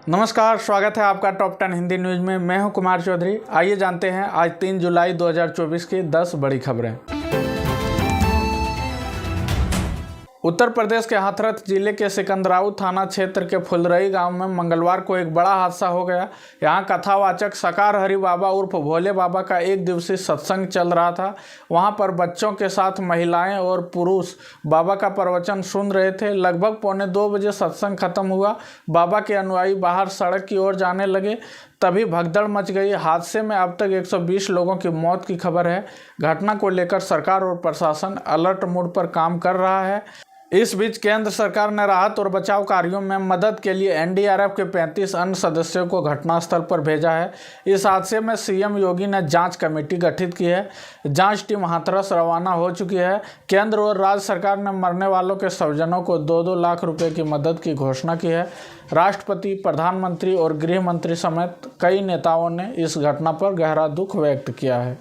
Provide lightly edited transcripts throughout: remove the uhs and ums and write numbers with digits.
नमस्कार, स्वागत है आपका टॉप 10 हिंदी न्यूज में। मैं हूं कुमार चौधरी। आइए जानते हैं आज 3 जुलाई 2024 की 10 बड़ी खबरें। उत्तर प्रदेश के हाथरस जिले के सिकंदराऊ थाना क्षेत्र के फुलरई गांव में मंगलवार को एक बड़ा हादसा हो गया। यहां कथावाचक सकार हरि बाबा उर्फ भोले बाबा का एक दिवसीय सत्संग चल रहा था। वहां पर बच्चों के साथ महिलाएं और पुरुष बाबा का प्रवचन सुन रहे थे। लगभग 1:45 बजे सत्संग खत्म हुआ। बाबा के अनुयायी बाहर सड़क की ओर जाने लगे, तभी भगदड़ मच गई। हादसे में अब तक 120 लोगों की मौत की खबर है। घटना को लेकर सरकार और प्रशासन अलर्ट मोड पर काम कर रहा है। इस बीच केंद्र सरकार ने राहत और बचाव कार्यों में मदद के लिए एनडीआरएफ के 35 अन्य सदस्यों को घटनास्थल पर भेजा है। इस हादसे में सीएम योगी ने जांच कमेटी गठित की है। जांच टीम हाथरस रवाना हो चुकी है। केंद्र और राज्य सरकार ने मरने वालों के स्वजनों को 2-2 लाख रुपए की मदद की घोषणा की है। राष्ट्रपति, प्रधानमंत्री और गृह मंत्री समेत कई नेताओं ने इस घटना पर गहरा दुख व्यक्त किया है।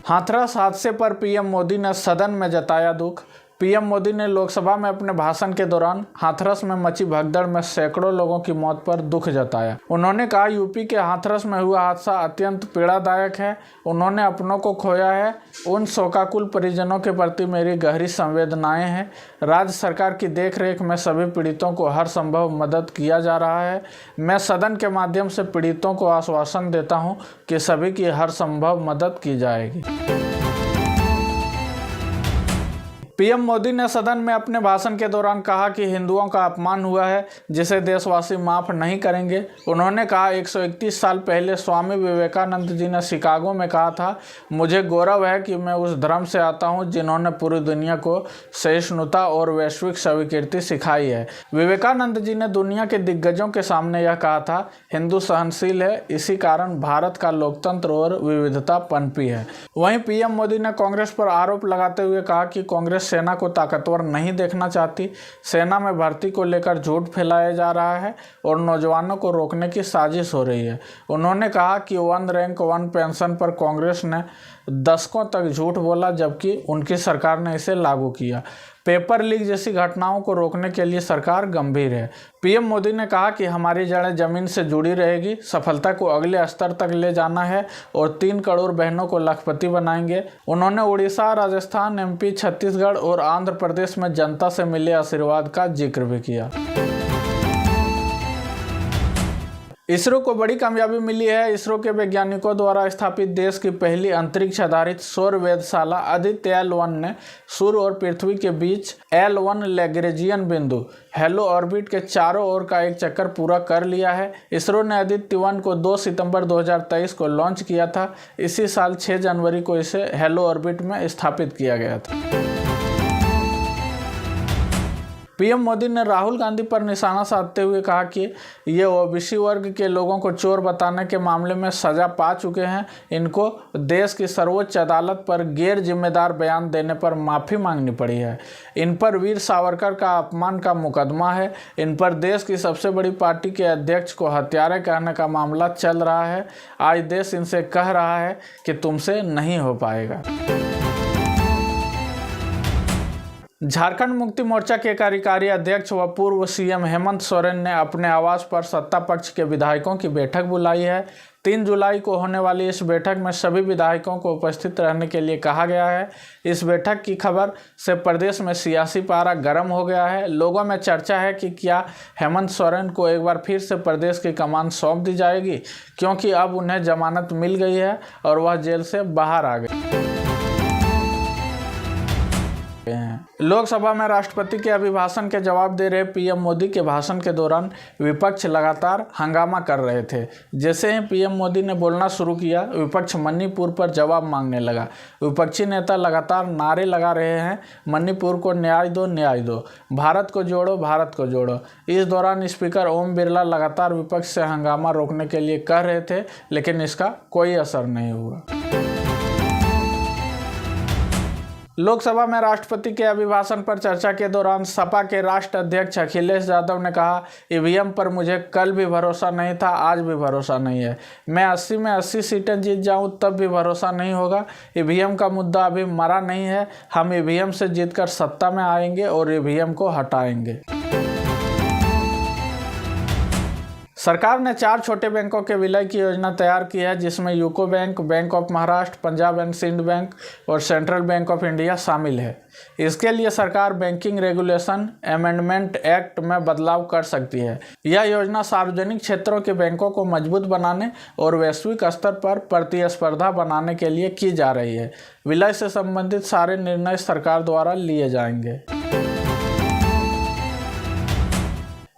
हाथरस हादसे पर पीएम मोदी ने सदन में जताया दुख। पीएम मोदी ने लोकसभा में अपने भाषण के दौरान हाथरस में मची भगदड़ में सैकड़ों लोगों की मौत पर दुख जताया। उन्होंने कहा, यूपी के हाथरस में हुआ हादसा अत्यंत पीड़ादायक है। उन्होंने अपनों को खोया है। उन शोकाकुल परिजनों के प्रति मेरी गहरी संवेदनाएं हैं। राज्य सरकार की देखरेख में सभी पीड़ितों को हर संभव मदद किया जा रहा है। मैं सदन के माध्यम से पीड़ितों को आश्वासन देता हूं कि सभी की हर संभव मदद की जाएगी। पीएम मोदी ने सदन में अपने भाषण के दौरान कहा कि हिंदुओं का अपमान हुआ है, जिसे देशवासी माफ नहीं करेंगे। उन्होंने कहा, 131 साल पहले स्वामी विवेकानंद जी ने शिकागो में कहा था, मुझे गौरव है कि मैं उस धर्म से आता हूं जिन्होंने पूरी दुनिया को सहिष्णुता और वैश्विक स्वीकृति सिखाई है। विवेकानंद जी ने दुनिया के दिग्गजों के सामने यह कहा था, हिंदू सहनशील है, इसी कारण भारत का लोकतंत्र और विविधता पनपी है। वहीं पीएम मोदी ने कांग्रेस पर आरोप लगाते हुए कहा कि कांग्रेस सेना को ताकतवर नहीं देखना चाहती। सेना में भर्ती को लेकर झूठ फैलाया जा रहा है और नौजवानों को रोकने की साजिश हो रही है। उन्होंने कहा कि 1 रैंक 1 पेंशन पर कांग्रेस ने दशकों तक झूठ बोला, जबकि उनकी सरकार ने इसे लागू किया। पेपर लीक जैसी घटनाओं को रोकने के लिए सरकार गंभीर है। पीएम मोदी ने कहा कि हमारी जड़ें जमीन से जुड़ी रहेगी। सफलता को अगले स्तर तक ले जाना है और 3 करोड़ बहनों को लखपति बनाएंगे। उन्होंने उड़ीसा, राजस्थान, एमपी, छत्तीसगढ़ और आंध्र प्रदेश में जनता से मिले आशीर्वाद का जिक्र भी किया। इसरो को बड़ी कामयाबी मिली है। इसरो के वैज्ञानिकों द्वारा स्थापित देश की पहली अंतरिक्ष आधारित सौर वेधशाला आदित्य L1 ने सूर्य और पृथ्वी के बीच L1 लैग्रेंजियन बिंदु हेलो ऑर्बिट के चारों ओर का एक चक्कर पूरा कर लिया है। इसरो ने आदित्य 1 को 2 सितंबर 2023 को लॉन्च किया था। इसी साल 6 जनवरी को इसे हेलो ऑर्बिट में स्थापित किया गया था। पीएम मोदी ने राहुल गांधी पर निशाना साधते हुए कहा कि ये ओबीसी वर्ग के लोगों को चोर बताने के मामले में सजा पा चुके हैं। इनको देश की सर्वोच्च अदालत पर गैर जिम्मेदार बयान देने पर माफ़ी मांगनी पड़ी है। इन पर वीर सावरकर का अपमान का मुकदमा है। इन पर देश की सबसे बड़ी पार्टी के अध्यक्ष को हत्यारे कहने का मामला चल रहा है। आज देश इनसे कह रहा है कि तुमसे नहीं हो पाएगा। झारखंड मुक्ति मोर्चा के कार्यकारी अध्यक्ष व पूर्व सीएम हेमंत सोरेन ने अपने आवास पर सत्ता पक्ष के विधायकों की बैठक बुलाई है। 3 जुलाई को होने वाली इस बैठक में सभी विधायकों को उपस्थित रहने के लिए कहा गया है। इस बैठक की खबर से प्रदेश में सियासी पारा गर्म हो गया है। लोगों में चर्चा है कि क्या हेमंत सोरेन को एक बार फिर से प्रदेश की कमान सौंप दी जाएगी, क्योंकि अब उन्हें जमानत मिल गई है और वह जेल से बाहर आ गए। लोकसभा में राष्ट्रपति के अभिभाषण के जवाब दे रहे पीएम मोदी के भाषण के दौरान विपक्ष लगातार हंगामा कर रहे थे। जैसे ही पीएम मोदी ने बोलना शुरू किया, विपक्ष मणिपुर पर जवाब मांगने लगा। विपक्षी नेता लगातार नारे लगा रहे हैं, मणिपुर को न्याय दो, न्याय दो, भारत को जोड़ो, भारत को जोड़ो। इस दौरान स्पीकर ओम बिरला लगातार विपक्ष से हंगामा रोकने के लिए कह रहे थे, लेकिन इसका कोई असर नहीं हुआ। लोकसभा में राष्ट्रपति के अभिभाषण पर चर्चा के दौरान सपा के राष्ट्रीय अध्यक्ष अखिलेश यादव ने कहा, ईवीएम पर मुझे कल भी भरोसा नहीं था, आज भी भरोसा नहीं है। मैं 80 में 80 सीटें जीत जाऊं तब भी भरोसा नहीं होगा। ईवीएम का मुद्दा अभी मरा नहीं है। हम ईवीएम से जीतकर सत्ता में आएंगे और ईवीएम को हटाएंगे। सरकार ने 4 छोटे बैंकों के विलय की योजना तैयार की है, जिसमें UCO bank, bank of Maharashtra, Punjab and Sindh bank और सेंट्रल बैंक ऑफ इंडिया शामिल है। इसके लिए सरकार बैंकिंग रेगुलेशन अमेंडमेंट एक्ट में बदलाव कर सकती है। यह योजना सार्वजनिक क्षेत्रों के बैंकों को मजबूत बनाने और वैश्विक स्तर पर प्रतिस्पर्धा बनाने के लिए की जा रही है। विलय से संबंधित सारे निर्णय सरकार द्वारा लिए जाएंगे।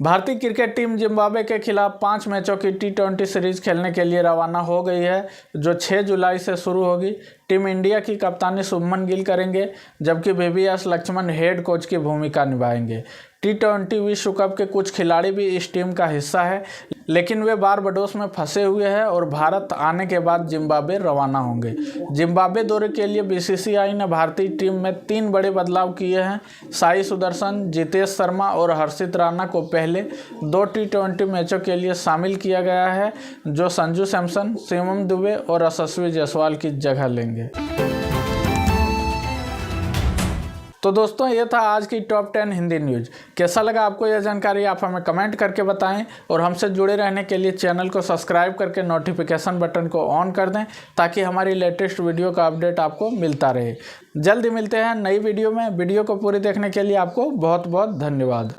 भारतीय क्रिकेट टीम जिम्बाब्वे के खिलाफ 5 मैचों की T20 सीरीज खेलने के लिए रवाना हो गई है, जो 6 जुलाई से शुरू होगी। टीम इंडिया की कप्तानी शुभमन गिल करेंगे, जबकि VVS लक्ष्मण हेड कोच की भूमिका निभाएंगे। T20 विश्व कप के कुछ खिलाड़ी भी इस टीम का हिस्सा है, लेकिन वे बारबाडोस में फंसे हुए हैं और भारत आने के बाद जिम्बाब्वे रवाना होंगे। जिम्बाब्वे दौरे के लिए BCCI ने भारतीय टीम में 3 बड़े बदलाव किए हैं। साई सुदर्शन, जितेश शर्मा और हर्षित राणा को पहले 2 T20 मैचों के लिए शामिल किया गया है, जो संजू सैमसन, शिवम दुबे और यशस्वी जायसवाल की जगह लेंगे। तो दोस्तों, ये था आज की टॉप 10 हिंदी न्यूज़। कैसा लगा आपको यह जानकारी, आप हमें कमेंट करके बताएं और हमसे जुड़े रहने के लिए चैनल को सब्सक्राइब करके नोटिफिकेशन बटन को ऑन कर दें, ताकि हमारी लेटेस्ट वीडियो का अपडेट आपको मिलता रहे। जल्दी मिलते हैं नई वीडियो में। वीडियो को पूरी देखने के लिए आपको बहुत बहुत धन्यवाद।